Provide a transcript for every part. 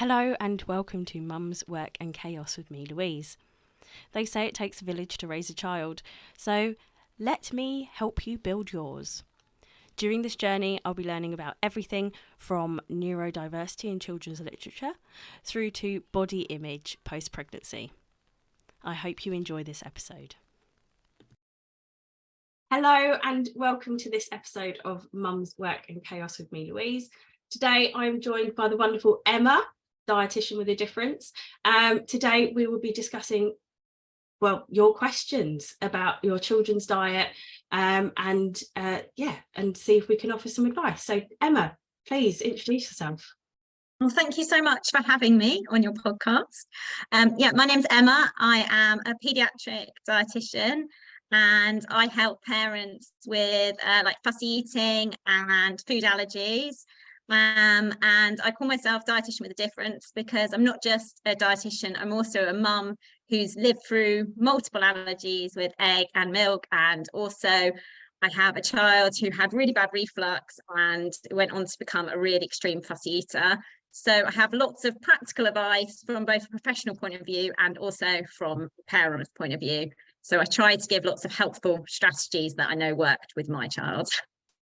Hello and welcome to Mum's Work and Chaos with me, Louise. They say it takes a village to raise a child, so let me help you build yours. During this journey, I'll be learning about everything from neurodiversity in children's literature through to body image post-pregnancy. I hope you enjoy this episode. Hello and welcome to this episode of Mum's Work and Chaos with me, Louise. Today I'm joined by the wonderful Emma, Dietitian with a Difference. Today we will be discussing, your questions about your children's diet and see if we can offer some advice. So Emma, please introduce yourself. Well, thank you so much for having me on your podcast. My name's Emma. I am a paediatric dietitian and I help parents with fussy eating and food allergies. And I call myself Dietitian with a Difference because I'm not just a dietitian, I'm also a mum who's lived through multiple allergies with egg and milk, and also I have a child who had really bad reflux and went on to become a really extreme fussy eater. So I have lots of practical advice from both a professional point of view and also from a parent's point of view. So I try to give lots of helpful strategies that I know worked with my child.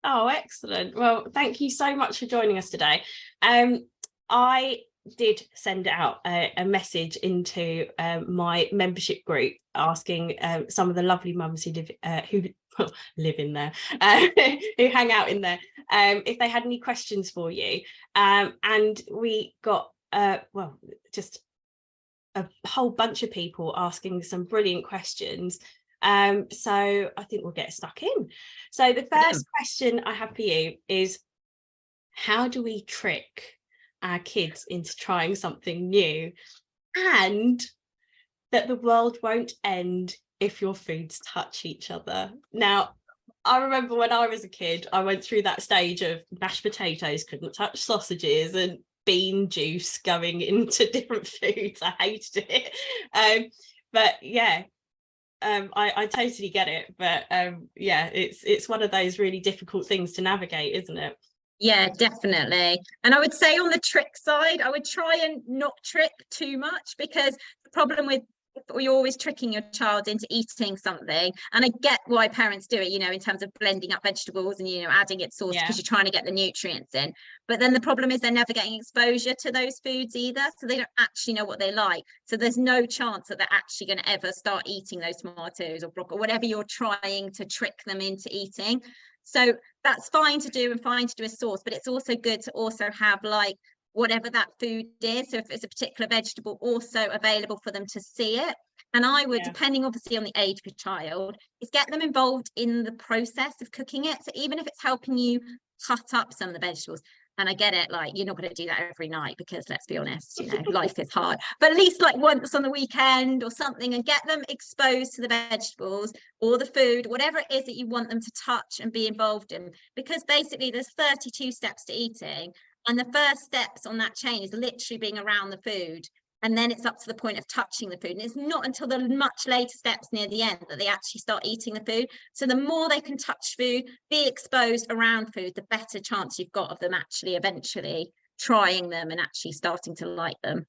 Oh, excellent. Well, thank you so much for joining us today. I did send out a message into my membership group asking some of the lovely mums who live in there, who hang out in there, if they had any questions for you. And we got, just a whole bunch of people asking some brilliant questions. So I think we'll get stuck in. So the first question I have for you is, how do we trick our kids into trying something new and that the world won't end if your foods touch each other? Now, I remember when I was a kid, I went through that stage of mashed potatoes couldn't touch sausages and bean juice going into different foods. I hated it. But yeah, I totally get it, but it's one of those really difficult things to navigate, isn't it? Yeah, definitely. And I would say on the trick side, I would try and not trick too much, because the problem with you're always tricking your child into eating something, and I get why parents do it, in terms of blending up vegetables and adding it sauce because you're trying to get the nutrients in. But then the problem is they're never getting exposure to those foods either, so they don't actually know what they like. So there's no chance that they're actually going to ever start eating those tomatoes or broccoli or whatever you're trying to trick them into eating. So that's fine to do and fine to do a sauce, but it's also good to also have whatever that food is. So if it's a particular vegetable, also available for them to see it. And I would, depending obviously on the age of your child, is get them involved in the process of cooking it. So even if it's helping you cut up some of the vegetables, and I get it, you're not going to do that every night because, let's be honest, life is hard, but at least once on the weekend or something, and get them exposed to the vegetables or the food, whatever it is that you want them to touch and be involved in, because basically there's 32 steps to eating. And the first steps on that chain is literally being around the food. And then it's up to the point of touching the food. And it's not until the much later steps near the end that they actually start eating the food. So the more they can touch food, be exposed around food, the better chance you've got of them actually eventually trying them and actually starting to like them.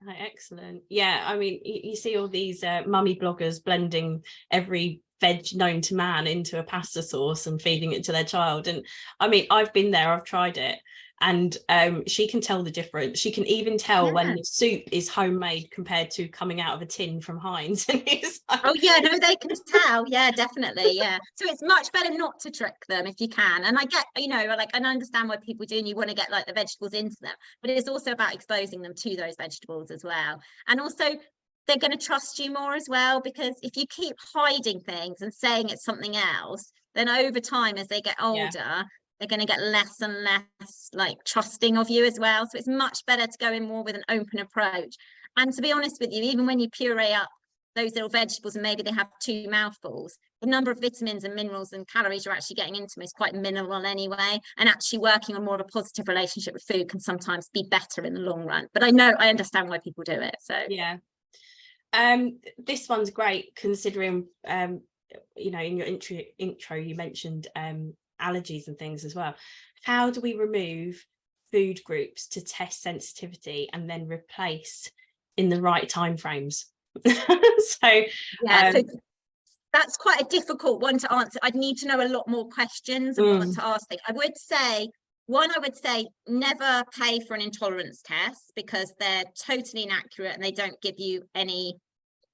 Oh, excellent. Yeah, I mean, you see all these mummy bloggers blending every veg known to man into a pasta sauce and feeding it to their child. And I mean, I've been there, I've tried it. And she can tell the difference. She can even tell when the soup is homemade compared to coming out of a tin from Heinz. And it's oh yeah, no, they can tell. Yeah, definitely. Yeah. So it's much better not to trick them if you can. And I get, and I understand what people do, and you want to get the vegetables into them, but it's also about exposing them to those vegetables as well. And also they're going to trust you more as well, because if you keep hiding things and saying it's something else, then over time, as they get older, they're going to get less and less trusting of you as well. So it's much better to go in more with an open approach. And to be honest with you, even when you puree up those little vegetables and maybe they have 2 mouthfuls, the number of vitamins and minerals and calories you're actually getting into them is quite minimal anyway. And actually working on more of a positive relationship with food can sometimes be better in the long run. But I understand why people do it. So yeah. This one's great, considering in your intro you mentioned allergies and things as well. How do we remove food groups to test sensitivity and then replace in the right timeframes. So that's quite a difficult one to answer. I'd need to know a lot more questions and what to ask. I would say never pay for an intolerance test, because they're totally inaccurate and they don't give you any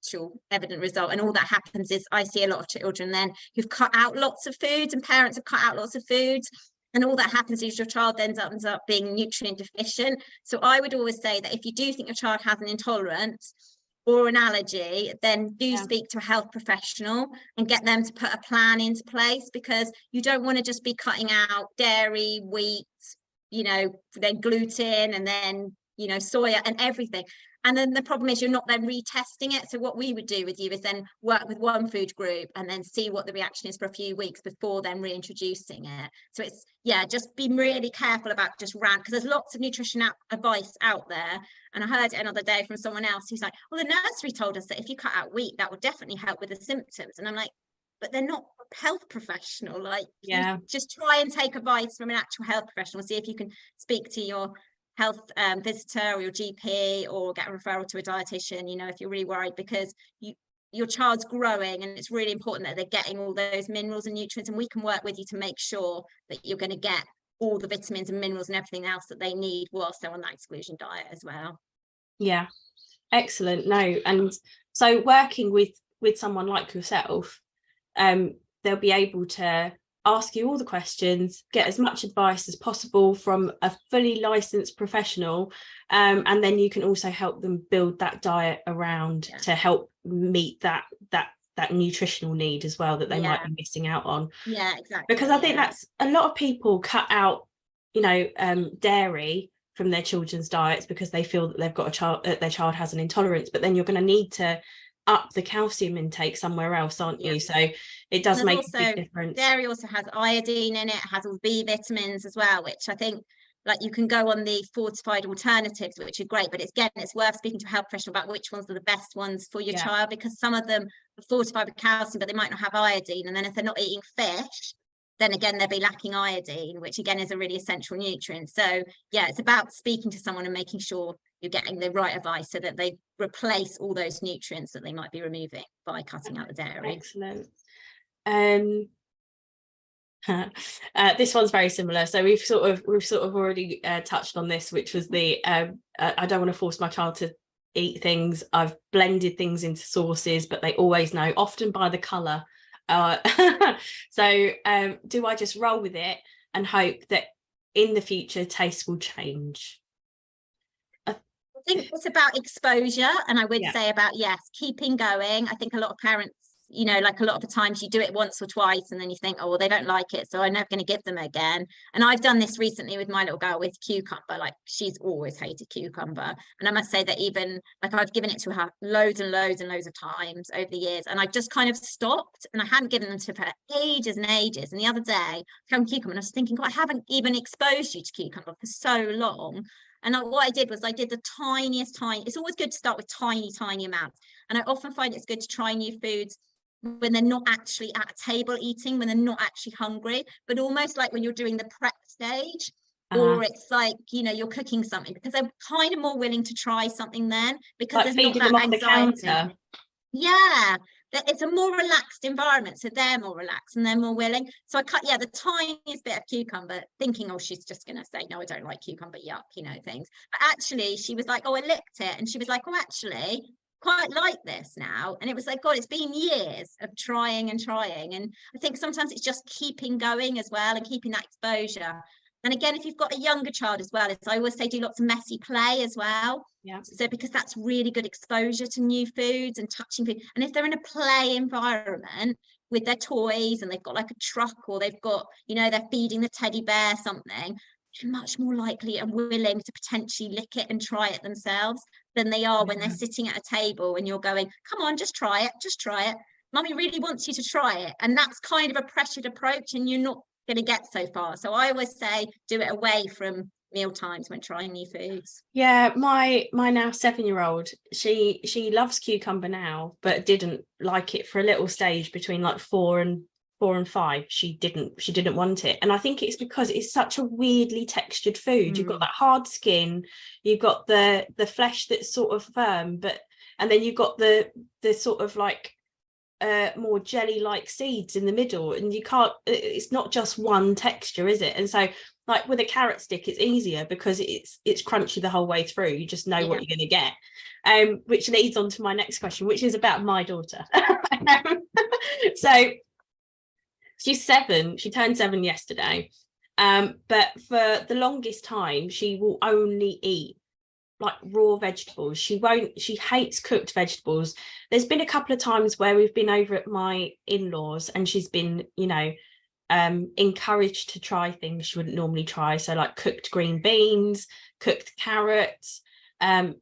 actual evident result. And all that happens is, I see a lot of children then who've cut out lots of foods, and parents have cut out lots of foods, and all that happens is your child ends up being nutrient deficient. So I would always say that if you do think your child has an intolerance or an allergy, then do speak to a health professional and get them to put a plan into place, because you don't want to just be cutting out dairy, wheat, then gluten, and then soya and everything. And then the problem is you're not then retesting it. So what we would do with you is then work with one food group and then see what the reaction is for a few weeks before then reintroducing it. So it's, just be really careful about just because there's lots of nutrition advice out there. And I heard it another day from someone else who's like, well, the nursery told us that if you cut out wheat, that would definitely help with the symptoms. And I'm like, but they're not a health professional. Like, just try and take advice from an actual health professional. See if you can speak to your health visitor or your GP, or get a referral to a dietitian, if you're really worried, because your child's growing and it's really important that they're getting all those minerals and nutrients, and we can work with you to make sure that you're going to get all the vitamins and minerals and everything else that they need whilst they're on that exclusion diet as well. Yeah, excellent. No, and so working with someone like yourself, they'll be able to ask you all the questions, get as much advice as possible from a fully licensed professional, and then you can also help them build that diet around to help meet that nutritional need as well that they might be missing out on. Exactly. Because I think that's a lot of people cut out dairy from their children's diets because they feel that they've got their child has an intolerance, but then you're going to need to up the calcium intake somewhere else, aren't you? So it does make a big difference. Dairy also has iodine in it, has all B vitamins as well, which I think you can go on the fortified alternatives, which are great, but it's worth speaking to a health professional about which ones are the best ones for your child, because some of them are fortified with calcium, but they might not have iodine. And then if they're not eating fish, then again, they'll be lacking iodine, which again is a really essential nutrient. So it's about speaking to someone and making sure you're getting the right advice so that they replace all those nutrients that they might be removing by cutting out the dairy. Excellent. This one's very similar. So we've sort of already touched on this, which was the I don't want to force my child to eat things. I've blended things into sauces, but they always know, often by the colour. So do I just roll with it and hope that in the future taste will change? I think it's about exposure, and I would say about keeping going. I think a lot of parents, a lot of the times you do it once or twice and then you think, oh well, they don't like it, so I'm never going to give them again. And I've done this recently with my little girl with cucumber. She's always hated cucumber, and I must say that even I've given it to her loads and loads and loads of times over the years, and I've just kind of stopped, and I hadn't given them to her ages and ages. And the other day I found cucumber and I was thinking, God, I haven't even exposed you to cucumber for so long. And what I did was I did the tiniest it's always good to start with tiny amounts, and I often find it's good to try new foods when they're not actually at a table eating, when they're not actually hungry, but almost like when you're doing the prep stage, or it's you're cooking something, because they're kind of more willing to try something then, because there's not that anxiety. It's a more relaxed environment, so they're more relaxed and they're more willing. So I cut the tiniest bit of cucumber, thinking, oh, she's just gonna say, no, I don't like cucumber, yuck, things. But actually she was like, oh, I licked it, and she was like, oh, actually quite like this now. And it was like, God, it's been years of trying. And I think sometimes it's just keeping going as well, and keeping that exposure. And again, if you've got a younger child as well, as I always say, do lots of messy play as well. So because that's really good exposure to new foods and touching food. And if they're in a play environment with their toys and they've got like a truck, or they've got, they're feeding the teddy bear something, they're much more likely and willing to potentially lick it and try it themselves than they are when they're sitting at a table and you're going, come on, just try it. Mummy really wants you to try it. And that's kind of a pressured approach, and you're not going to get so far. So I always say, do it away from meal times when trying new foods. My now 7-year-old, she loves cucumber now, but didn't like it for a little stage between 4 and 4 and 5, she didn't want it. And I think it's because it's such a weirdly textured food. You've got that hard skin, you've got the flesh that's sort of firm, and then you've got the sort of like more jelly like seeds in the middle, and it's not just one texture, is it? And so like with a carrot stick, it's easier because it's crunchy the whole way through. You just know what you're going to get, which leads on to my next question, which is about my daughter. So she's 7, she turned 7 yesterday, but for the longest time she will only eat like raw vegetables. She hates cooked vegetables. There's been a couple of times where we've been over at my in-laws and she's been, you know, encouraged to try things she wouldn't normally try, so like cooked green beans, cooked carrots.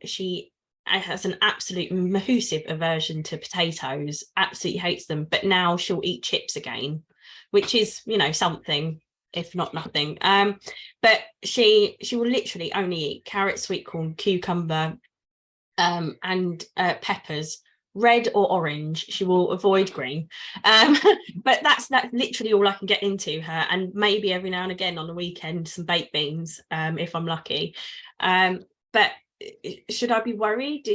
She has an absolute massive aversion to potatoes, absolutely hates them, but now she'll eat chips again, which is, you know, something, if not nothing. But she will literally only eat carrot, sweet corn, cucumber, and peppers, red or orange. She will avoid green, but that's literally all I can get into her, and maybe every now and again on the weekend some baked beans, if I'm lucky. But should I be worried?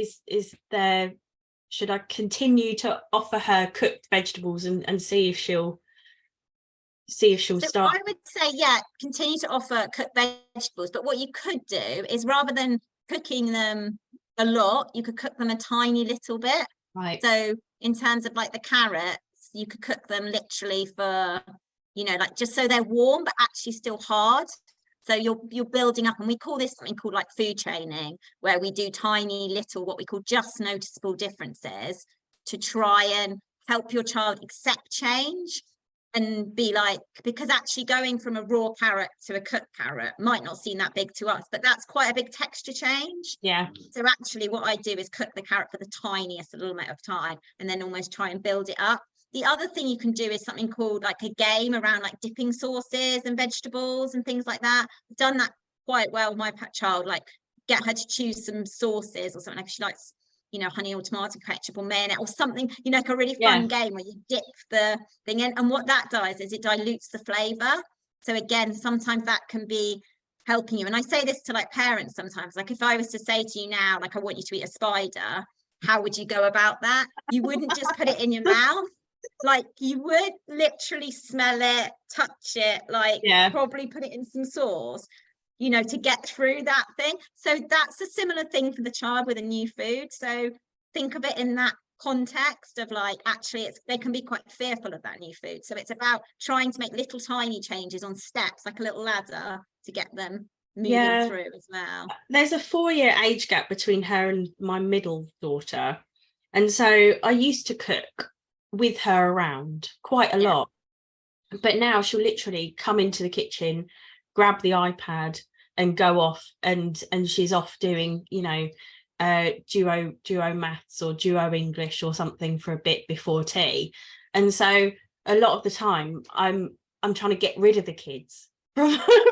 Should I continue to offer her cooked vegetables and see if she'll start? I would say, yeah, continue to offer cooked vegetables, but what you could do is, rather than cooking them a lot, you could cook them a tiny little bit. Right. So in terms of like the carrots, you could cook them literally for, you know, like just so they're warm but actually still hard. So you're building up, and we call this something called like food training, where we do tiny little, what we call just noticeable differences, to try and help your child accept change. And be like, because actually going from a raw carrot to a cooked carrot might not seem that big to us, but that's quite a big texture change. Yeah. So actually what I do is cook the carrot for the tiniest little bit of time and then almost try and build it up. The other thing you can do is something called like a game around like dipping sauces and vegetables and things like that. I've done that quite well with my child, like get her to choose some sauces or something. Like she likes, you know, honey or tomato ketchup or mayonnaise or something, you know, like a really fun game where you dip the thing in. And what that does is it dilutes the flavor. So again, sometimes that can be helping you. And I say this to like parents sometimes, like if I was to say to you now, like I want you to eat a spider, how would you go about that? You wouldn't just put it in your mouth. Like you would literally smell it, touch it, like probably put it in some sauce, you know, to get through that thing. So that's a similar thing for the child with a new food. So think of it in that context of like, actually they can be quite fearful of that new food. So it's about trying to make little tiny changes on steps, like a little ladder, to get them moving through as well. There's a 4-year age gap between her and my middle daughter, and so I used to cook with her around quite a lot, but now she'll literally come into the kitchen, grab the iPad and go off, and she's off doing, you know, duo maths or duo English or something for a bit before tea. And so a lot of the time I'm trying to get rid of the kids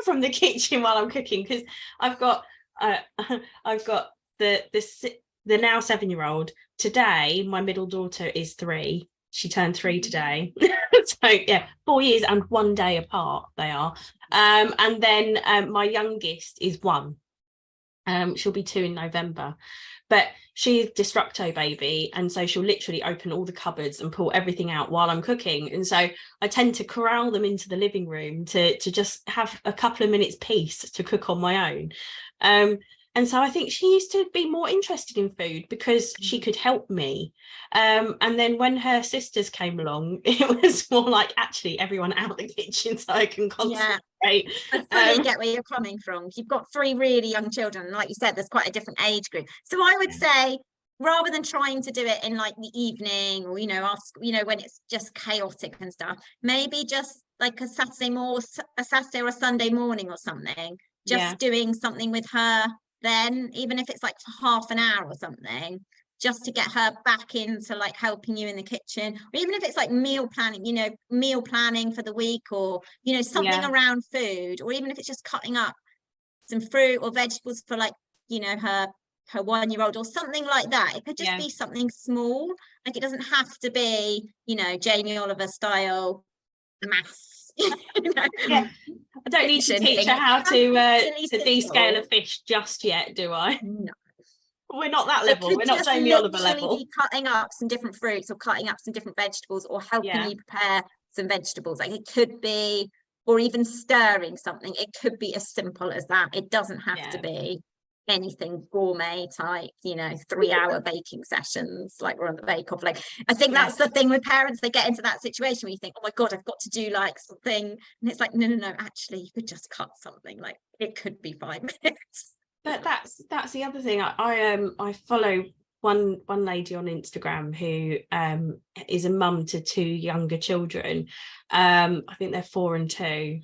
from the kitchen while I'm cooking, because I've got the now 7-year-old. Today my middle daughter is 3. She turned 3 today. So yeah, 4 years and 1 day apart they are. And then my youngest is 1. She'll be 2 in November, but she's Destructo baby, and so she'll literally open all the cupboards and pull everything out while I'm cooking. And so I tend to corral them into the living room to just have a couple of minutes peace to cook on my own. And so I think she used to be more interested in food because she could help me. And then when her sisters came along, it was more like, actually, everyone out the kitchen so I can concentrate. I fully get where you're coming from. You've got 3 really young children. Like you said, there's quite a different age group. So I would say, rather than trying to do it in like the evening or, you know, when it's just chaotic and stuff, maybe just like a Saturday or a Sunday morning or something, just doing something with her then, even if it's like for half an hour or something, just to get her back into like helping you in the kitchen. Or even if it's like meal planning, you know, meal planning for the week, or, you know, something around food, or even if it's just cutting up some fruit or vegetables for like, you know, her 1-year-old or something like that. It could just be something small. Like it doesn't have to be, you know, Jamie Oliver style maths. You know, Yeah, I don't need to teach her how to descale a fish just yet, do I? No. We're not that It level. could We're not just Jamie Oliver literally level. be cutting up some different fruits or cutting up some different vegetables or helping you prepare some vegetables. Like it could be, or even stirring something. It could be as simple as that. It doesn't have to be anything gourmet type, you know, 3-hour baking sessions like we're on the Bake Off. Like I think that's the thing with parents, they get into that situation where you think, oh my God, I've got to do like something, and it's like, no, actually you could just cut something, like it could be 5 minutes. But that's the other thing. I follow one lady on Instagram who is a mum to 2 younger children. I think they're 4 and 2.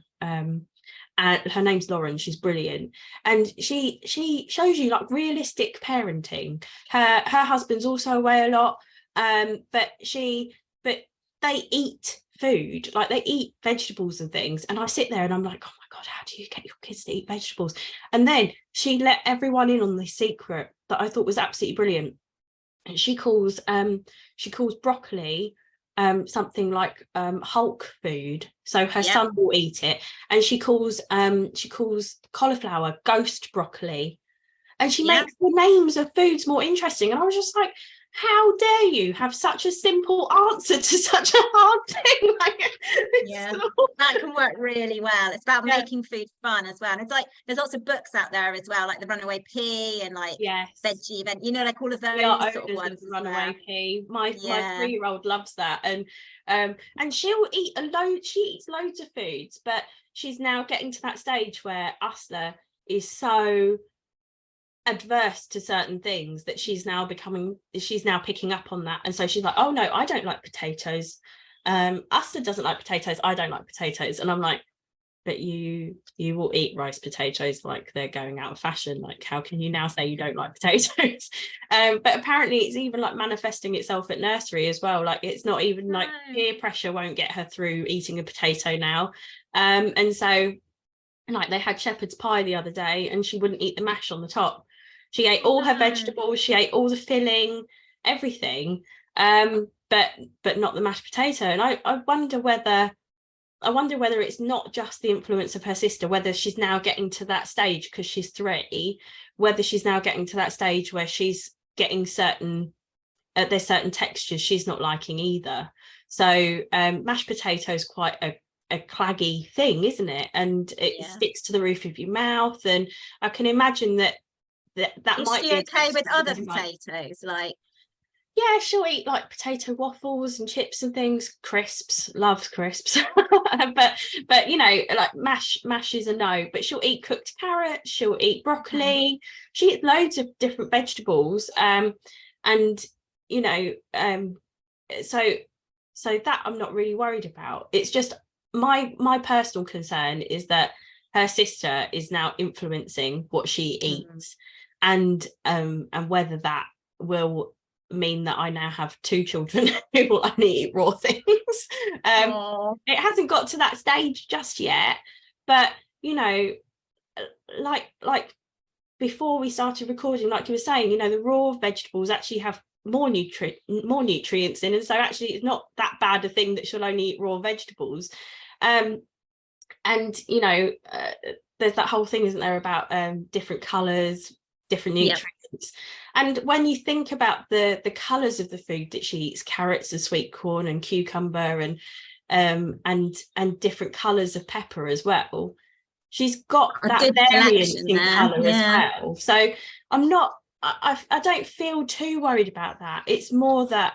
And her name's Lauren. She's brilliant, and she shows you like realistic parenting. Her husband's also away a lot, but they eat food, like they eat vegetables and things, and I sit there and I'm like, oh my God, how do you get your kids to eat vegetables? And then she let everyone in on this secret that I thought was absolutely brilliant. And she calls broccoli something like Hulk food, so her son will eat it, and she calls cauliflower ghost broccoli, and she makes the names of foods more interesting. And I was just like, how dare you have such a simple answer to such a hard thing? That can work really well. It's about making food fun as well. And it's like there's lots of books out there as well, like the Runaway Pea and like Veggie Event, you know, like all of those sort of ones. The Runaway Pea. My 3-year-old loves that, and she'll eat she eats loads of foods, but she's now getting to that stage where Usler is so adverse to certain things that she's now picking up on that, and so she's like, oh no, I don't like potatoes, Asta doesn't like potatoes, I don't like potatoes. And I'm like, but you will eat rice potatoes like they're going out of fashion. Like, how can you now say you don't like potatoes? But apparently it's even like manifesting itself at nursery as well. Like it's not even like peer pressure won't get her through eating a potato now. And so like they had shepherd's pie the other day and she wouldn't eat the mash on the top. She ate all her vegetables, she ate all the filling, everything, but not the mashed potato. And I wonder whether it's not just the influence of her sister, whether she's now getting to that stage because she's 3, whether she's now getting to that stage where she's getting there's certain textures she's not liking either. So mashed potato is quite a claggy thing, isn't it? And it sticks to the roof of your mouth. And I can imagine that might be okay with other potatoes, like she'll eat like potato waffles and chips and things, crisps, loves crisps. but you know, like mash is a no, but she'll eat cooked carrots, she'll eat broccoli, she eats loads of different vegetables, and you know, so that I'm not really worried about. It's just my personal concern is that her sister is now influencing what she eats, and whether that will mean that I now have 2 children who will only eat raw things. It hasn't got to that stage just yet, but you know, like before we started recording, like you were saying, you know, the raw vegetables actually have more nutrients in, and so actually it's not that bad a thing that she'll only eat raw vegetables. And you know, there's that whole thing, isn't there, about different colors, different nutrients. And when you think about the colors of the food that she eats, carrots and sweet corn and cucumber and different colors of pepper as well, she's got that variance in color as well. So I'm not, I don't feel too worried about that. It's more that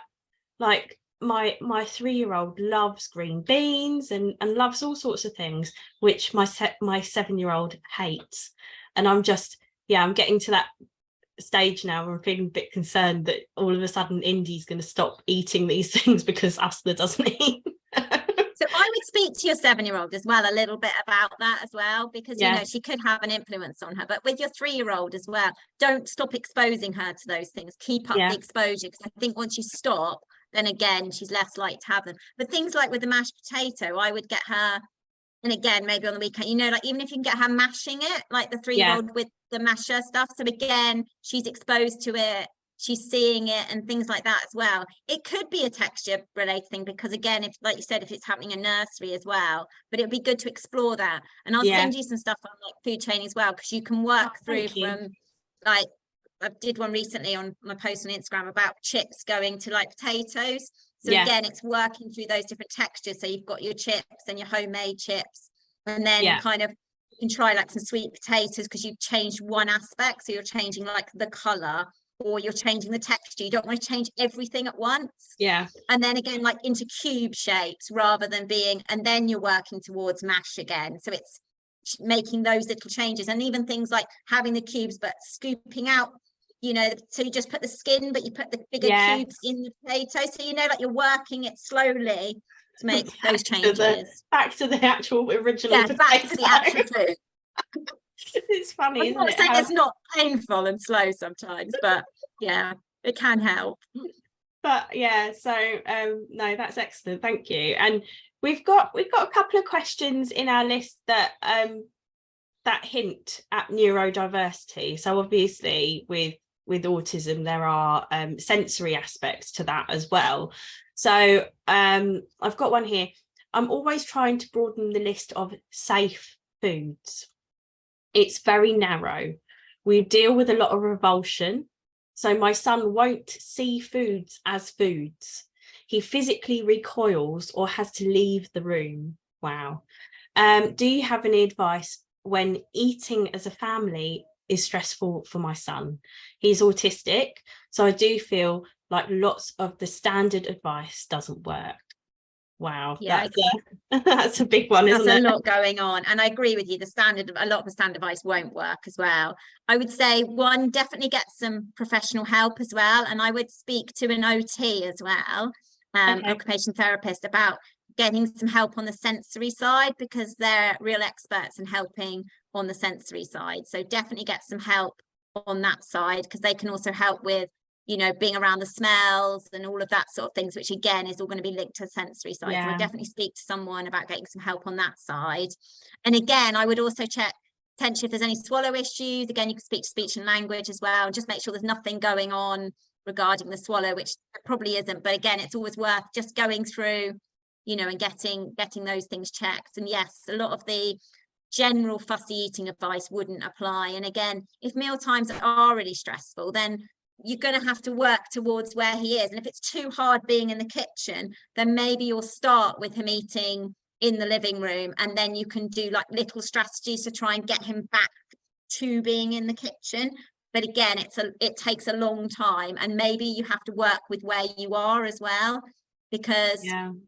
like my 3-year-old loves green beans and loves all sorts of things, which my 7-year-old hates. And I'm just, I'm getting to that stage now where I'm feeling a bit concerned that all of a sudden Indy's going to stop eating these things because Asta doesn't eat. So I would speak to your 7-year-old as well a little bit about that as well, because you know, she could have an influence on her. But with your 3-year-old as well, don't stop exposing her to those things. Keep up the exposure, because I think once you stop, then again she's less likely to have them. But things like with the mashed potato, I would get her, and again maybe on the weekend, you know, like even if you can get her mashing it, like the 3-year-old with the masher stuff, so again she's exposed to it, she's seeing it and things like that as well. It could be a texture related thing, because again, if, like you said, if it's happening in nursery as well, but it'd be good to explore that. And I'll send you some stuff on like food chain as well, because you can work through from like, I did one recently on my post on Instagram about chips going to like potatoes. So again, it's working through those different textures. So you've got your chips and your homemade chips, and then kind of you can try like some sweet potatoes, because you've changed one aspect. So you're changing like the color, or you're changing the texture. You don't want to change everything at once. And then again, like into cube shapes rather than being, and then you're working towards mash again. So it's making those little changes, and even things like having the cubes but scooping out, you know, so you just put the skin but you put the bigger cubes in the potato, so you know, like you're working it slowly to make those changes. Back to the actual original potato. Back to the actual food. It's funny, isn't it? It's not painful and slow sometimes, but yeah, it can help. But yeah, so no, that's excellent, thank you. And we've got a couple of questions in our list that that hint at neurodiversity. So obviously with autism there are sensory aspects to that as well. So I've got one here. I'm always trying to broaden the list of safe foods. It's very narrow. We deal with a lot of revulsion. So my son won't see foods as foods. He physically recoils or has to leave the room. Wow. Do you have any advice when eating as a family is stressful for my son? He's autistic, so I do feel like lots of the standard advice doesn't work. Wow, that's a big one, isn't it? That's a lot going on, and I agree with you. A lot of the standard advice won't work as well. I would say one, definitely get some professional help as well, and I would speak to an OT as well, occupational therapist, about getting some help on the sensory side, because they're real experts in helping on the sensory side. So definitely get some help on that side, because they can also help with, you know, being around the smells and all of that sort of things, which again is all going to be linked to the sensory side. So I definitely speak to someone about getting some help on that side. And again, I would also check potentially if there's any swallow issues. Again, you can speak to speech and language as well, and just make sure there's nothing going on regarding the swallow, which probably isn't. But again, it's always worth just going through, you know, and getting those things checked. And yes, a lot of the general fussy eating advice wouldn't apply. And again, if meal times are really stressful, then you're going to have to work towards where he is. And if it's too hard being in the kitchen, then maybe you'll start with him eating in the living room, and then you can do like little strategies to try and get him back to being in the kitchen. But again, it takes a long time, and maybe you have to work with where you are as well, because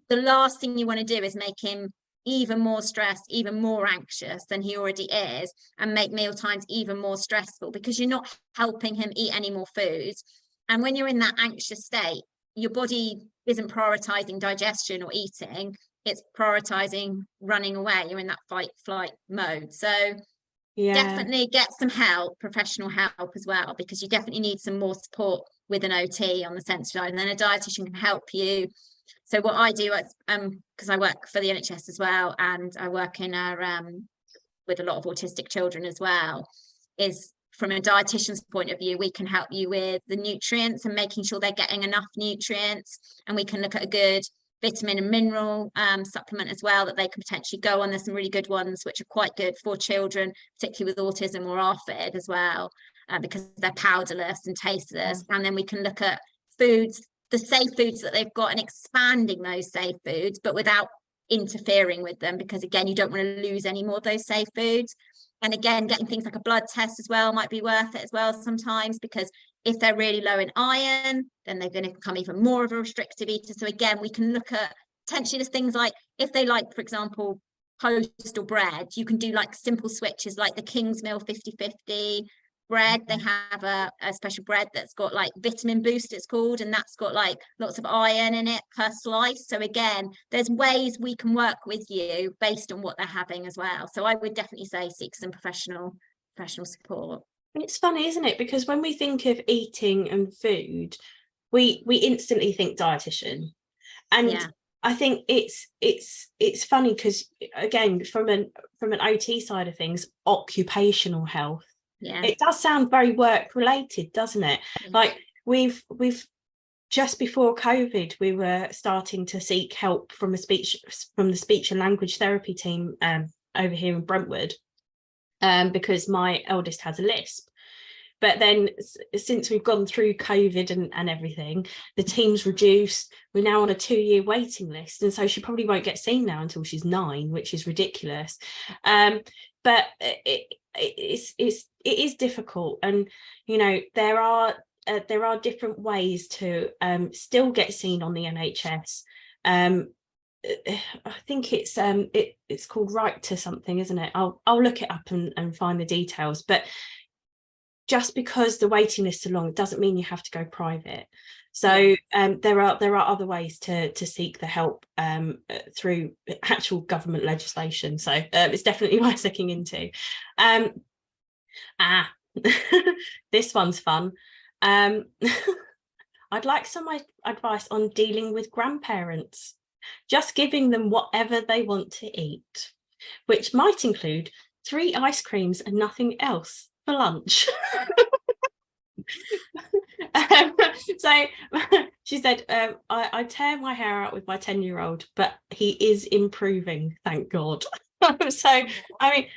the last thing you want to do is make him even more stressed, even more anxious than he already is, and make meal times even more stressful, because you're not helping him eat any more foods. And when you're in that anxious state, your body isn't prioritizing digestion or eating, it's prioritizing running away. You're in that fight flight mode. So definitely get some help, professional help as well, because you definitely need some more support with an OT on the sensory side, and then a dietitian can help you. So what I do, because I work for the NHS as well, and I work in with a lot of autistic children as well, is from a dietitian's point of view, we can help you with the nutrients and making sure they're getting enough nutrients, and we can look at a good vitamin and mineral supplement as well that they can potentially go on. There's some really good ones which are quite good for children, particularly with autism or ARFID as well, because they're powderless and tasteless. And then we can look at foods, the safe foods that they've got, and expanding those safe foods, but without interfering with them, because again, you don't want to lose any more of those safe foods. And again, getting things like a blood test as well might be worth it as well sometimes, because if they're really low in iron, then they're going to become even more of a restrictive eater. So again, we can look at potentially the things like, if they like, for example, toast or bread, you can do like simple switches like the King's Meal 50-50 bread. They have a special bread that's got like vitamin boost, it's called, and that's got like lots of iron in it per slice. So again, there's ways we can work with you based on what they're having as well. So I would definitely say seek some professional support. It's funny, isn't it, because when we think of eating and food, we instantly think dietitian, and I think it's funny because again, from an OT side of things, occupational health, it does sound very work related, doesn't it? Like we've just before COVID, we were starting to seek help from the speech and language therapy team over here in Brentwood, because my eldest has a lisp. But then since we've gone through COVID and everything, the team's reduced. We're now on a 2-year waiting list. And so she probably won't get seen now until she's 9, which is ridiculous. But it is difficult. And, you know, there are different ways to still get seen on the NHS. I think it's called Right to something, isn't it? I'll look it up and find the details. But just because the waiting lists are long, it doesn't mean you have to go private. So there are other ways to seek the help through actual government legislation. So it's definitely worth looking into. This one's fun. I'd like some advice on dealing with grandparents. Just giving them whatever they want to eat, which might include 3 ice creams and nothing else for lunch. So she said, I tear my hair out with my 10-year-old, but he is improving, thank God. So I mean,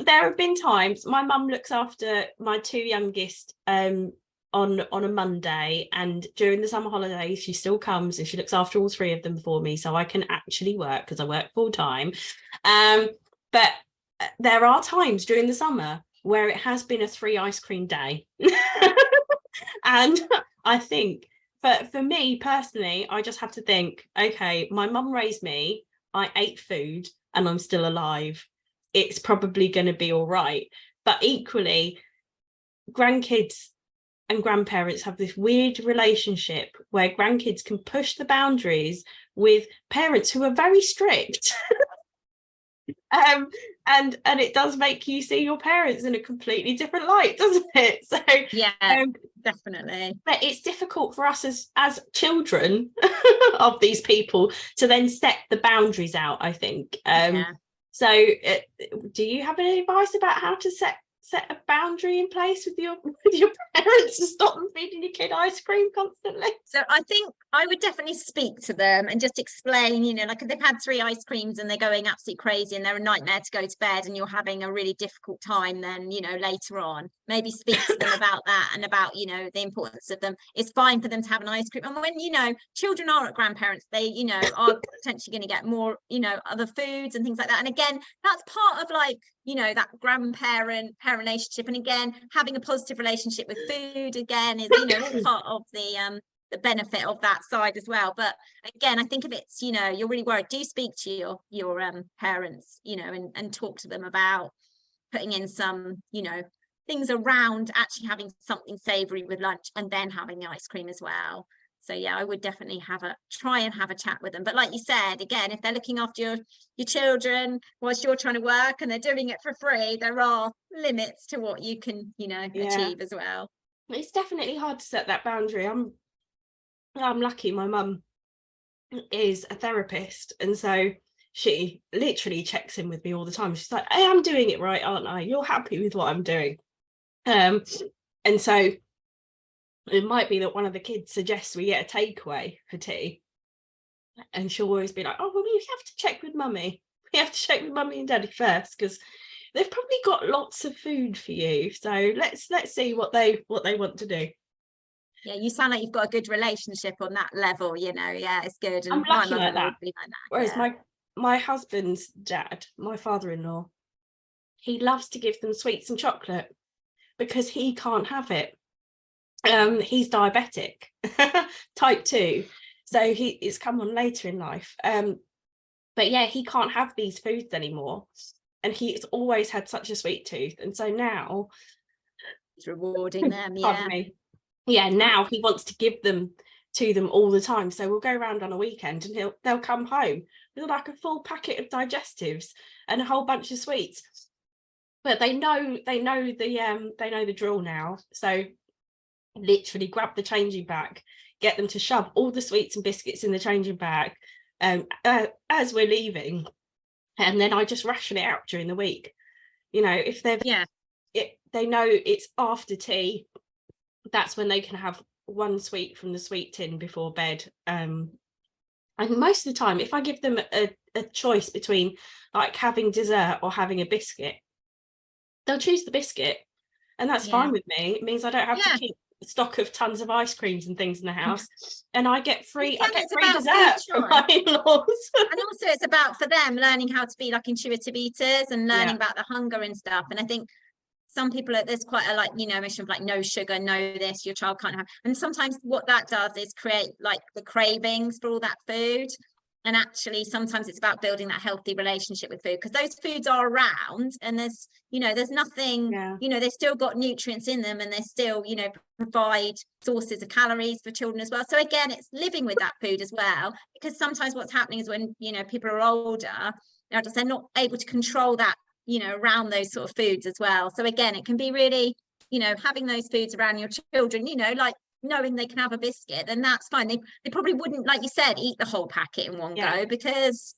there have been times my mum looks after my 2 youngest on a Monday, and during the summer holidays she still comes and she looks after all 3 of them for me, so I can actually work because I work full time. But there are times during the summer where it has been a 3 ice cream day. And I think for me personally, I just have to think, okay, my mum raised me, I ate food, and I'm still alive. It's probably going to be all right. But equally, grandkids and grandparents have this weird relationship where grandkids can push the boundaries with parents who are very strict. And it does make you see your parents in a completely different light, doesn't it? So yeah, definitely. But it's difficult for us as children of these people to then set the boundaries out, I think. So do you have any advice about how to set a boundary in place with your parents to stop them feeding your kid ice cream constantly? So I think I would definitely speak to them and just explain, you know, like if they've had 3 ice creams and they're going absolutely crazy and they're a nightmare to go to bed and you're having a really difficult time, then, you know, later on maybe speak to them about that and about, you know, the importance of them. It's fine for them to have an ice cream, and when, you know, children are at grandparents, they, you know, are potentially going to get more, you know, other foods and things like that. And again, that's part of, like, you know, that grandparent parent relationship, and again, having a positive relationship with food again is, you know, all part of the benefit of that side as well. But again, I think if it's, you know, you're really worried, do speak to your parents, you know, and talk to them about putting in some, you know, things around actually having something savory with lunch and then having the ice cream as well. So yeah, I would definitely try and have a chat with them. But like you said, again, if they're looking after your children whilst you're trying to work and they're doing it for free, there are limits to what you can, you know, achieve as well. It's definitely hard to set that boundary. I'm lucky my mum is a therapist, and so she literally checks in with me all the time. She's like, hey, I'm doing it right, aren't I? You're happy with what I'm doing. And so it might be that one of the kids suggests we get a takeaway for tea, and she'll always be like, oh, well, we have to check with mummy. We have to check with mummy and daddy first, because they've probably got lots of food for you. So let's see what they want to do. Yeah, you sound like you've got a good relationship on that level, you know. Yeah, it's good. And I'm lucky my like that. would be like that. Whereas my husband's dad, my father-in-law, he loves to give them sweets and chocolate because he can't have it. He's diabetic, type 2, so it's come on later in life. But yeah, he can't have these foods anymore, and he's always had such a sweet tooth, and so now it's rewarding them. Now he wants to give them to them all the time. So we'll go around on a weekend and they'll come home with like a full packet of digestives and a whole bunch of sweets. But they know the drill now. So literally grab the changing bag, get them to shove all the sweets and biscuits in the changing bag as we're leaving, and then I just ration it out during the week. You know, if they know it's after tea, that's when they can have one sweet from the sweet tin before bed. And most of the time, if I give them a choice between like having dessert or having a biscuit, they'll choose the biscuit, and that's fine with me. It means I don't have to keep stock of tons of ice creams and things in the house, and I get free dessert from my in-laws. And also it's about, for them, learning how to be like intuitive eaters and learning about the hunger and stuff. And I think some people, there's quite a like, you know, mission of like no sugar, no this, your child can't have. And sometimes what that does is create like the cravings for all that food. And actually sometimes it's about building that healthy relationship with food, because those foods are around and there's, you know, there's nothing, you know, they've still got nutrients in them, and they still, you know, provide sources of calories for children as well. So again, it's living with that food as well, because sometimes what's happening is when, you know, people are older, they're not able to control that, you know, around those sort of foods as well. So again, it can be really, you know, having those foods around your children, you know, like knowing they can have a biscuit, then that's fine. They probably wouldn't, like you said, eat the whole packet in one go, because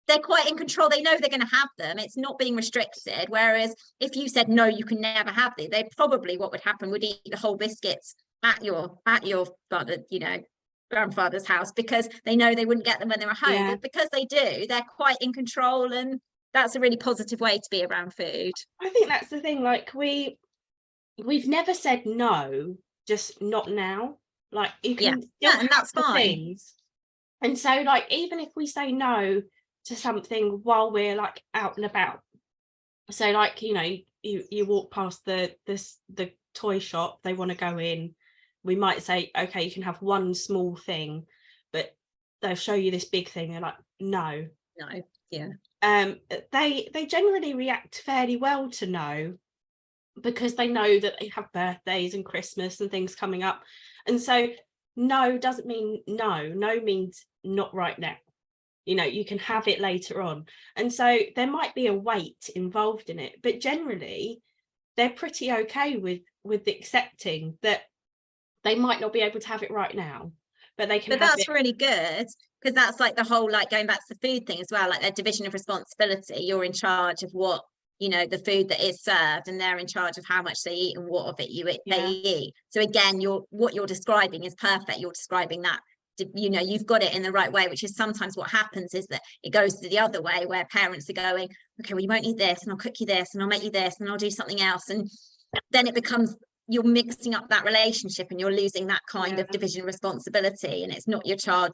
they're quite in control. They know they're going to have them. It's not being restricted. Whereas if you said, no, you can never have these, they probably, what would happen, would eat the whole biscuits at your father, you know, grandfather's house, because they know they wouldn't get them when they were home. But because they do, they're quite in control, and that's a really positive way to be around food. I think that's the thing. Like we've never said no, just not now. Like you can still and that's fine. Things. And so like even if we say no to something while we're like out and about, so like, you know, you walk past the toy shop, they want to go in, we might say, okay, you can have one small thing, but they'll show you this big thing, they're like, no. They generally react fairly well to no, because they know that they have birthdays and Christmas and things coming up. And so no doesn't mean no. No means not right now. You know, you can have it later on. And so there might be a wait involved in it, but generally they're pretty okay with accepting that they might not be able to have it right now, but they can have it. But that's really good, because that's like the whole, like going back to the food thing as well, like their division of responsibility. You're in charge of what, you know, the food that is served, and they're in charge of how much they eat and what of it they eat. So again, what you're describing is perfect. You're describing that, you know, you've got it in the right way, which is sometimes what happens is that it goes to the other way, where parents are going, okay, well, you won't eat this, and I'll cook you this, and I'll make you this, and I'll do something else. And then it becomes, you're mixing up that relationship, and you're losing that kind of division of responsibility, and it's not your child,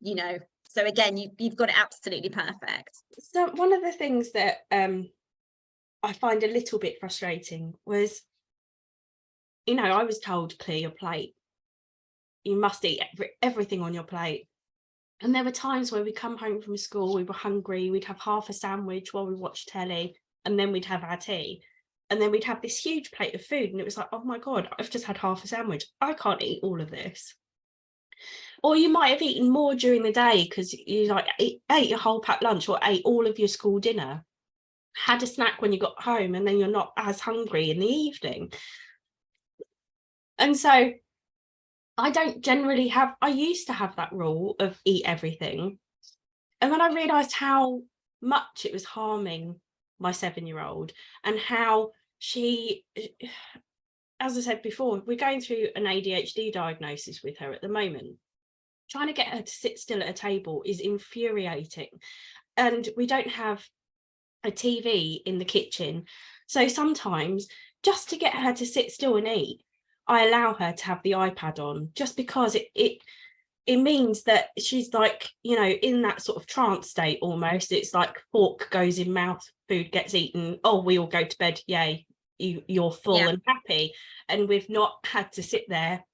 you know. So again, you've got it absolutely perfect. So one of the things that I find a little bit frustrating was, you know, I was told, clear your plate. You must eat everything on your plate. And there were times where we come home from school, we were hungry, we'd have half a sandwich while we watched telly, and then we'd have our tea. And then we'd have this huge plate of food, and it was like, oh my God, I've just had half a sandwich. I can't eat all of this. Or you might have eaten more during the day because you like ate your whole packed lunch, or ate all of your school dinner, had a snack when you got home, and then you're not as hungry in the evening. And so I don't generally I used to have that rule of eat everything. And then I realised how much it was harming my 7-year-old, and how she, as I said before, we're going through an ADHD diagnosis with her at the moment. Trying to get her to sit still at a table is infuriating. And we don't have a TV in the kitchen. So sometimes, just to get her to sit still and eat, I allow her to have the iPad on, just because it means that she's like, you know, in that sort of trance state almost. It's like fork goes in mouth, food gets eaten, oh, we all go to bed, yay, you're full and happy. And we've not had to sit there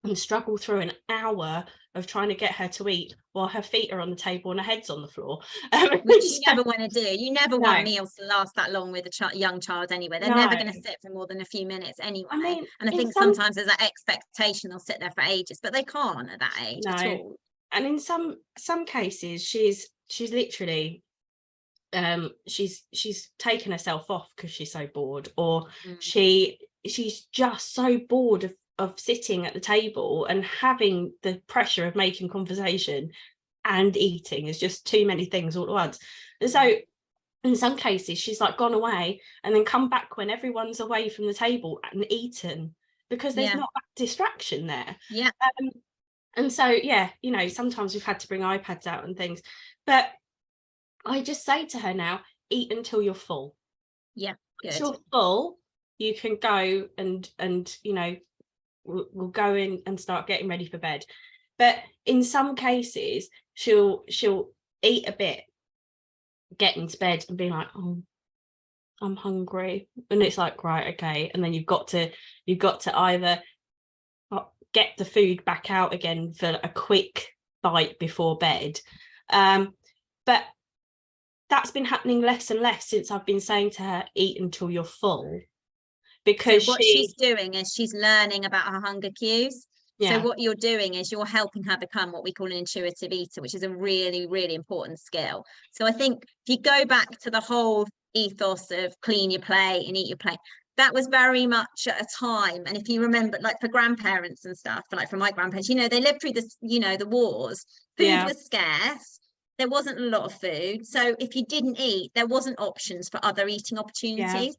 and struggle through an hour of trying to get her to eat while her feet are on the table and her head's on the floor. Which you never want to do. You never want meals to last that long with a young child anyway. They're never going to sit for more than a few minutes anyway. I mean, and I think sometimes there's that expectation they'll sit there for ages, but they can't at that age at all. And in some cases, she's literally she's taken herself off because she's so bored, or she's just so bored of sitting at the table and having the pressure of making conversation and eating. Is just too many things all at once. And so in some cases she's like gone away and then come back when everyone's away from the table and eaten, because there's not that distraction there. Yeah. And so, yeah, you know, sometimes we've had to bring iPads out and things, but I just say to her now, eat until you're full. Yeah, good. Once you're full, you can go and you know, we'll go in and start getting ready for bed. But in some cases, she'll eat a bit, get into bed and be like, oh, I'm hungry. And it's like, right, okay. And then you've got to either get the food back out again for a quick bite before bed. But that's been happening less and less since I've been saying to her, eat until you're full. Because so what she's doing is she's learning about her hunger cues. Yeah. So what you're doing is you're helping her become what we call an intuitive eater, which is a really, really important skill. So I think if you go back to the whole ethos of clean your plate and eat your plate, that was very much at a time. And if you remember, like for grandparents and stuff, like for my grandparents, you know, they lived through this, you know, the wars. Food was scarce. There wasn't a lot of food. So if you didn't eat, there wasn't options for other eating opportunities.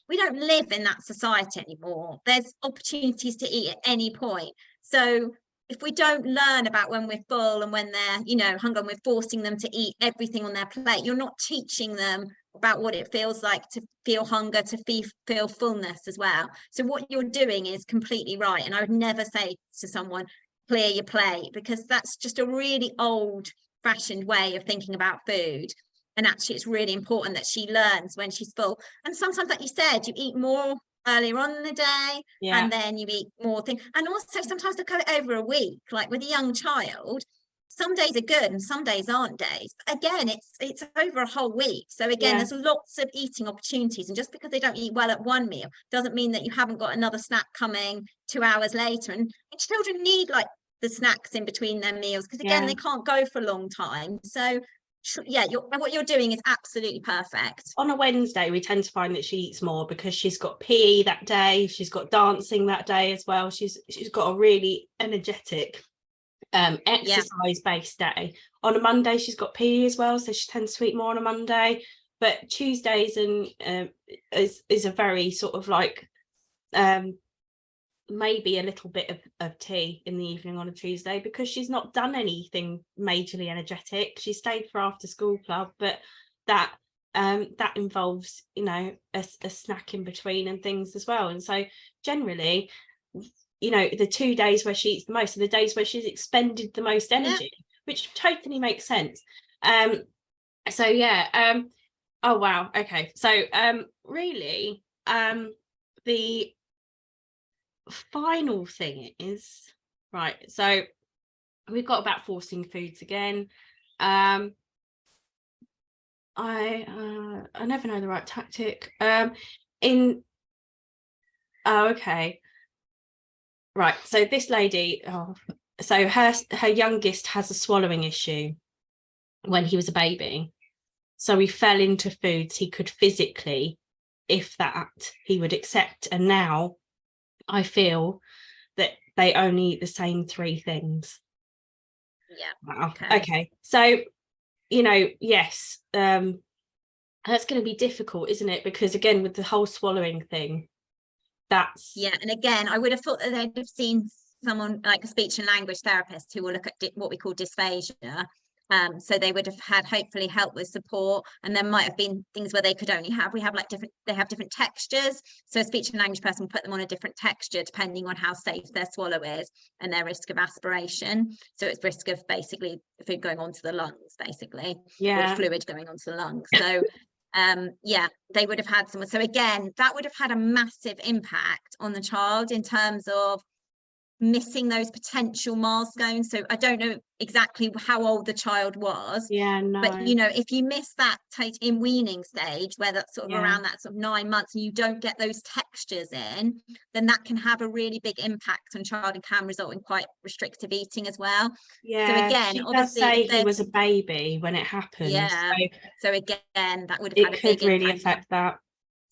We don't live in that society anymore. There's opportunities to eat at any point. So if we don't learn about when we're full and when they're, you know, hungry, and we're forcing them to eat everything on their plate, you're not teaching them about what it feels like to feel hunger, to feel fullness as well. So what you're doing is completely right. And I would never say to someone, clear your plate, because that's just a really old-fashioned way of thinking about food. And actually, it's really important that she learns when she's full. And sometimes, like you said, you eat more earlier on in the day, and then you eat more things. And also, sometimes look at it over a week. Like with a young child, some days are good and some days aren't days. But again, it's over a whole week. So again, there's lots of eating opportunities. And just because they don't eat well at one meal doesn't mean that you haven't got another snack coming 2 hours later. And children need like the snacks in between their meals, because again, they can't go for a long time. So yeah, what you're doing is absolutely perfect. On a Wednesday, we tend to find that she eats more because she's got PE that day, she's got dancing that day as well. She's got a really energetic exercise-based day. On a Monday, she's got PE as well, so she tends to eat more on a Monday. But Tuesdays and is a very sort of like maybe a little bit of tea in the evening on a Tuesday, because she's not done anything majorly energetic. She stayed for after school club, but that involves, you know, a snack in between and things as well. And so generally, you know, the 2 days where she eats the most are the days where she's expended the most energy, which totally makes sense. So yeah. Oh wow, okay. So really, the final thing is, right, so we've got about forcing foods again. I never know the right tactic. Okay, right, so this lady, so her youngest has a swallowing issue when he was a baby, so he fell into foods he could physically, if that, he would accept. And now I feel that they only eat the same 3 things. Wow. Okay. So, you know, yes, that's going to be difficult, isn't it? Because again, with the whole swallowing thing, that's and again, I would have thought that they'd have seen someone like a speech and language therapist who will look at what we call dysphagia. So they would have had hopefully help with support, and there might have been things where they could only have, they have different textures. So a speech and language person will put them on a different texture depending on how safe their swallow is and their risk of aspiration. So it's risk of basically food going onto the lungs, basically, or fluid going onto the lungs. So they would have had someone. So again, that would have had a massive impact on the child in terms of missing those potential milestones. So I don't know exactly how old the child was, but you know, if you miss that in weaning stage, where that's sort of around that sort of 9 months, and you don't get those textures in, then that can have a really big impact on child and can result in quite restrictive eating as well. So again, she obviously does say he was a baby when it happened. So again, that would have had a big really impact. Affect that.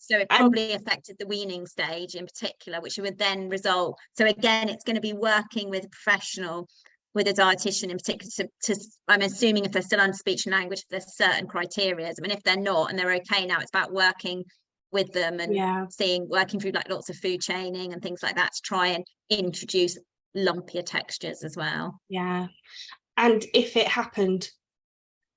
So it probably affected the weaning stage in particular, which would then result. So again, it's going to be working with a professional, with a dietitian in particular, to I'm assuming if they're still under speech and language, there's certain criteria. I mean, if they're not and they're okay now, it's about working with them, and Yeah. working through like lots of food chaining and things like that to try and introduce lumpier textures as well. Yeah. And if it happened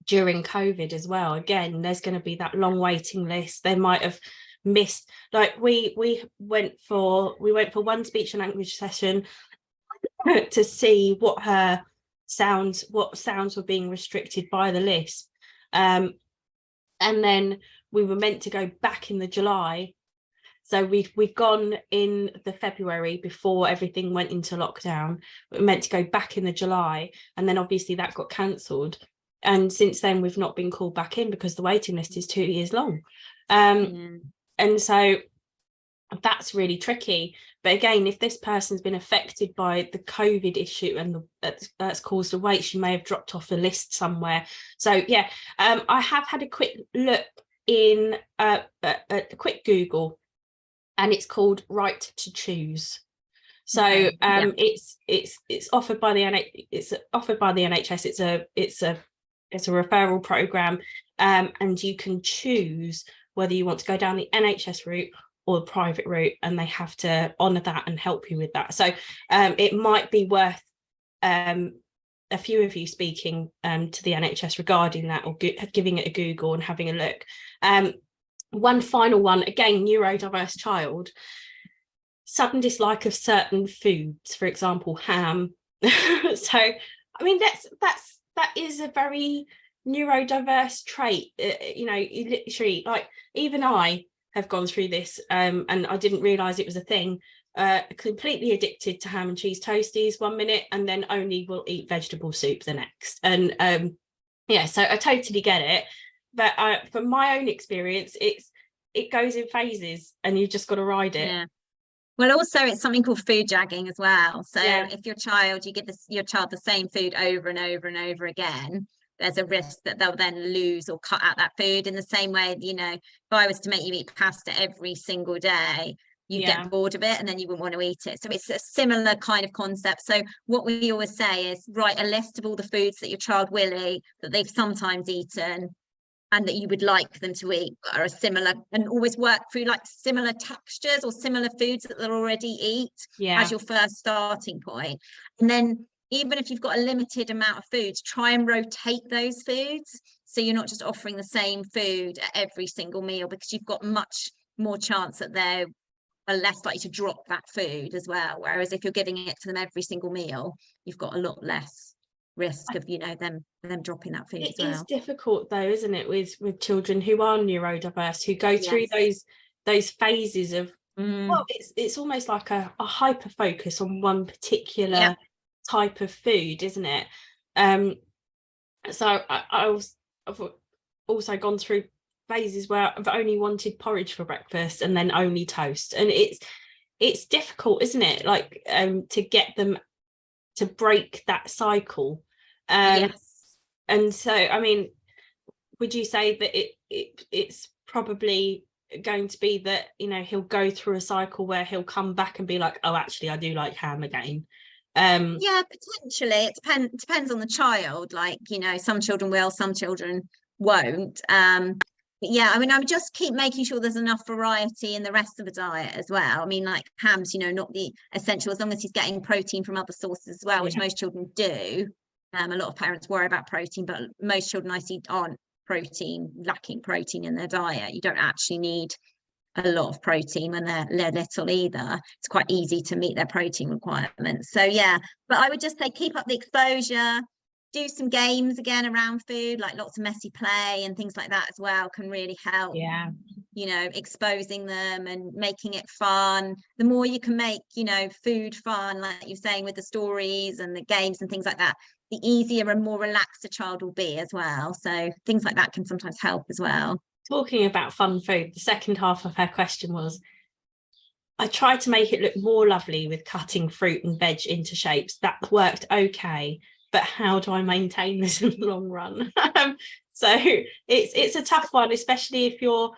during COVID as well, again, there's going to be that long waiting list. They might have missed, like we went for one speech and language session to see what sounds were being restricted by the list. And then we were meant to go back in the July. So we've gone in the February before everything went into lockdown. We were meant to go back in the July, and then obviously that got cancelled. And since then we've not been called back in because the waiting list is 2 years long. And so that's really tricky. But again, if this person's been affected by the COVID issue and that's caused a wait, she may have dropped off the list somewhere. So yeah, I have had a quick look in a quick Google, and it's called Right to Choose. So it's offered by the NHS. It's a referral program, and you can choose whether you want to go down the NHS route or the private route, and they have to honour that and help you with that. So it might be worth a few of you speaking to the NHS regarding that, or giving it a Google and having a look. One final one, again, neurodiverse child, sudden dislike of certain foods, for example, ham. So, I mean, that is a very neurodiverse trait. Literally, like, even I have gone through this, and I didn't realise it was a thing. Completely addicted to ham and cheese toasties 1 minute, and then only will eat vegetable soup the next. And so I totally get it. But from my own experience, it goes in phases, and you've just got to ride it. Yeah. Well, also it's something called food jagging as well. So if you give your child the same food over and over and over again, there's a risk that they'll then lose or cut out that food. In the same way, if I was to make you eat pasta every single day, you get bored of it and then you wouldn't want to eat it. So it's a similar kind of concept. So what we always say is write a list of all the foods that your child will eat, that they've sometimes eaten, and that you would like them to eat, are a similar, and always work through like similar textures or similar foods that they'll already eat as your first starting point. And then even if you've got a limited amount of foods, try and rotate those foods. So you're not just offering the same food at every single meal, because you've got much more chance that they are less likely to drop that food as well. Whereas if you're giving it to them every single meal, you've got a lot less risk of them dropping that food as well. It is difficult though, isn't it, with children who are neurodiverse, who go through those phases of well, it's almost like a hyper focus on one particular type of food, isn't it? So I've also gone through phases where I've only wanted porridge for breakfast and then only toast, and it's difficult, isn't it, like to get them to break that cycle. And so, I mean, would you say that it's probably going to be that he'll go through a cycle where he'll come back and be like, oh, actually I do like ham again? Potentially. It depends on the child. Like, some children will, some children won't. I mean, I would just keep making sure there's enough variety in the rest of the diet as well. I mean, like ham's, not the essential, as long as he's getting protein from other sources as well, which most children do. A lot of parents worry about protein, but most children I see aren't lacking protein in their diet. You don't actually need a lot of protein when they're little either. It's quite easy to meet their protein requirements. So but I would just say keep up the exposure. Do some games again around food, like lots of messy play and things like that as well can really help. Exposing them and making it fun. The more you can make, food fun, like you're saying with the stories and the games and things like that, the easier and more relaxed a child will be as well. So things like that can sometimes help as well. Talking about fun food, the second half of her question was, I tried to make it look more lovely with cutting fruit and veg into shapes. That worked okay, but how do I maintain this in the long run? So it's a tough one, especially if you're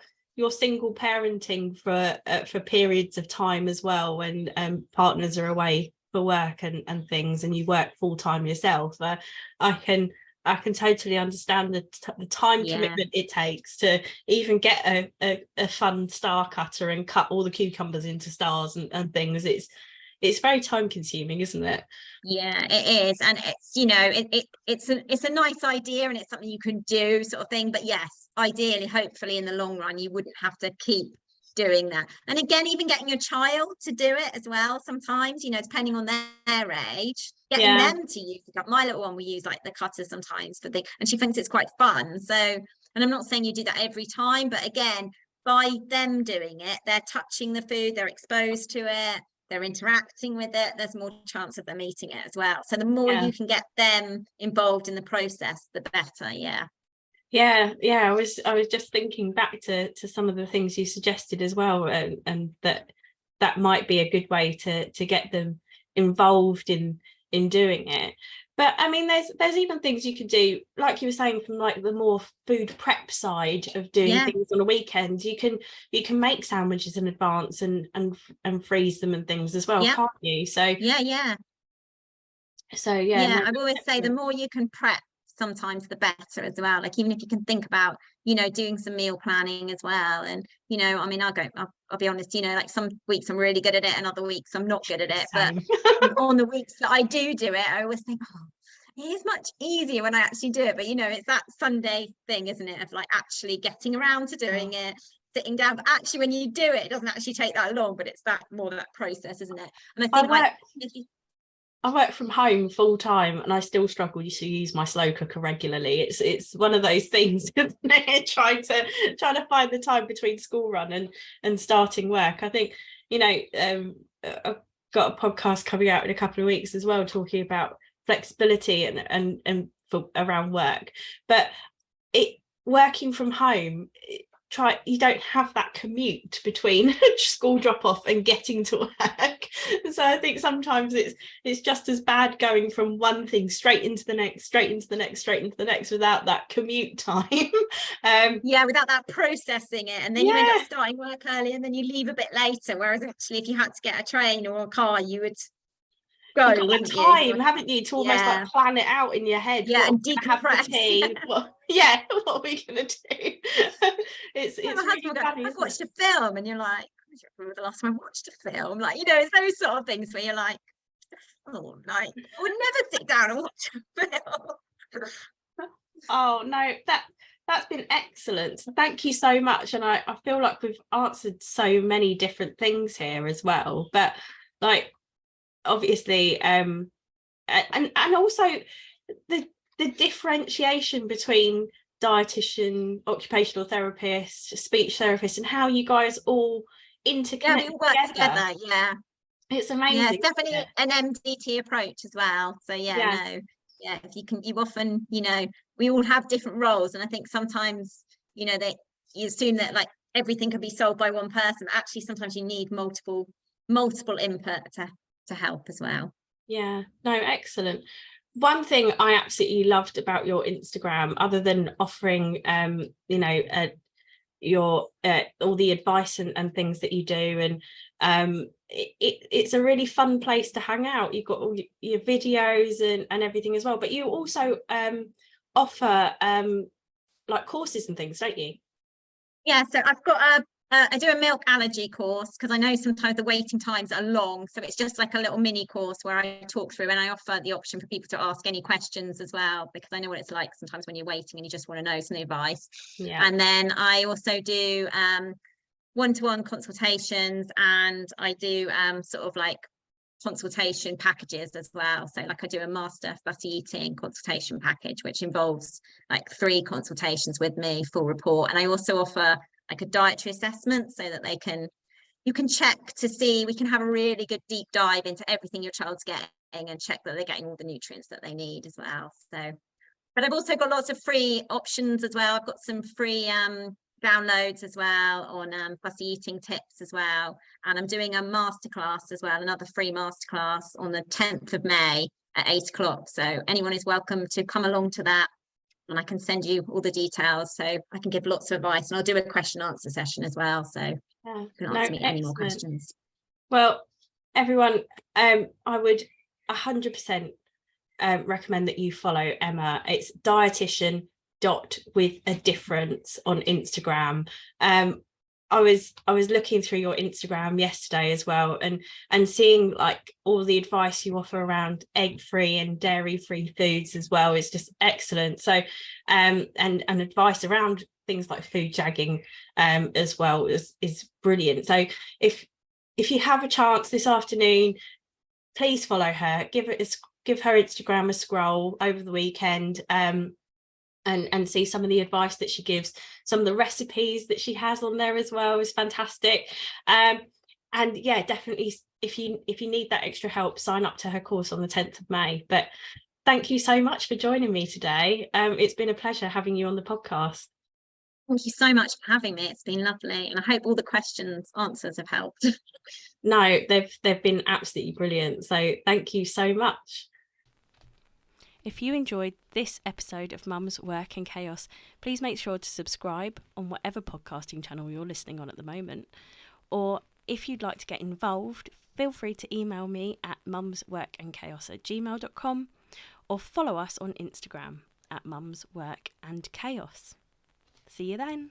single parenting for periods of time as well, when partners are away for work and things, and you work full time yourself. I can I can totally understand the time commitment it takes to even get a fun star cutter and cut all the cucumbers into stars and things. It's very time consuming, isn't it? Yeah, it is. And it's, you know, it's a nice idea and it's something you can do, sort of thing. But yes, ideally, hopefully in the long run, you wouldn't have to keep doing that. And again, even getting your child to do it as well, sometimes, you know, depending on their age, getting them to use it. My little one, we use like the cutter sometimes for things, and she thinks it's quite fun. So, and I'm not saying you do that every time, but again, by them doing it, they're touching the food, they're exposed to it, they're interacting with it, there's more chance of them eating it as well. So the more you can get them involved in the process, the better. Yeah, I was just thinking back to some of the things you suggested as well, and that might be a good way to get them involved in doing it. But I mean, there's even things you could do, like you were saying, from like the more food prep side of doing things on a weekend. You can make sandwiches in advance and freeze them and things as well, can't you? So no, I always say the more you can prep, sometimes the better as well. Like, even if you can think about, you know, doing some meal planning as well. And, you know, I mean, I'll be honest, you know, like some weeks I'm really good at it and other weeks I'm not good at it. Same. But on the weeks that I do it, I always think, oh, it is much easier when I actually do it. But, you know, it's that Sunday thing, isn't it, of like actually getting around to doing it, sitting down. But actually, when you do it, it doesn't actually take that long, but it's that process, isn't it? And I think I work from home full time and I still struggle to use my slow cooker regularly. It's one of those things, isn't it? trying to find the time between school run and starting work. I think, you know, I've got a podcast coming out in a couple of weeks as well, talking about flexibility and for around work. But working from home, you don't have that commute between school drop off and getting to work. So I think sometimes it's just as bad going from one thing straight into the next without that commute time. Without that processing it, and then you end up starting work early and then you leave a bit later, whereas actually if you had to get a train or a car, you would go. You've got that time, haven't you, to almost like plan it out in your head. And decompress. What are we gonna do? it's really funny. I've watched a film, and you're like, I don't remember the last time I watched a film. Like, you know, it's those sort of things where you're like, oh, like, I would never sit down and watch a film. Oh no, that's been excellent. So thank you so much. And I feel like we've answered so many different things here as well. But like, obviously, and also the differentiation between dietitian, occupational therapist, speech therapist, and how you guys all interconnect. We all work together. It's amazing. It's definitely an MDT approach as well. So if you often, you know, we all have different roles, and I think sometimes, you know, you assume that like everything can be solved by one person. Actually, sometimes you need multiple input to help as well. Excellent. One thing I absolutely loved about your Instagram, other than offering your all the advice and things that you do, and it's a really fun place to hang out. You've got all your videos and everything as well, but you also offer like courses and things, don't you? So I've got I do a milk allergy course, because I know sometimes the waiting times are long, so it's just like a little mini course where I talk through, and I offer the option for people to ask any questions as well, because I know what it's like sometimes when you're waiting and you just want to know some advice. And then I also do one-to-one consultations, and I do sort of like consultation packages as well. So like I do a master fussy eating consultation package, which involves like 3 consultations with me, full report. And I also offer like a dietary assessment, so that you can check to see, we can have a really good deep dive into everything your child's getting and check that they're getting all the nutrients that they need as well. So, but I've also got lots of free options as well. I've got some free downloads as well on fussy eating tips as well. And I'm doing a masterclass as well, another free masterclass on the 10th of May at 8 o'clock. So anyone is welcome to come along to that. And I can send you all the details, so I can give lots of advice, and I'll do a question answer session as well, so you can ask me any more questions. Well, everyone, I would 100% recommend that you follow Emma. It's dietitian with a difference on Instagram. I was looking through your Instagram yesterday as well, and seeing like all the advice you offer around egg-free and dairy-free foods as well is just excellent. So and advice around things like food jagging as well is brilliant. So if you have a chance this afternoon, please follow her, give her Instagram a scroll over the weekend, and see some of the advice that she gives. Some of the recipes that she has on there as well is fantastic. And yeah, definitely, if you need that extra help, sign up to her course on the 10th of May. But thank you so much for joining me today. It's been a pleasure having you on the podcast. Thank you so much for having me. It's been lovely, and I hope all the answers have helped. No, they've been absolutely brilliant. So thank you so much. If you enjoyed this episode of Mum's Work and Chaos, please make sure to subscribe on whatever podcasting channel you're listening on at the moment. Or if you'd like to get involved, feel free to email me at mumsworkandchaos@gmail.com or follow us on Instagram at mumsworkandchaos. See you then.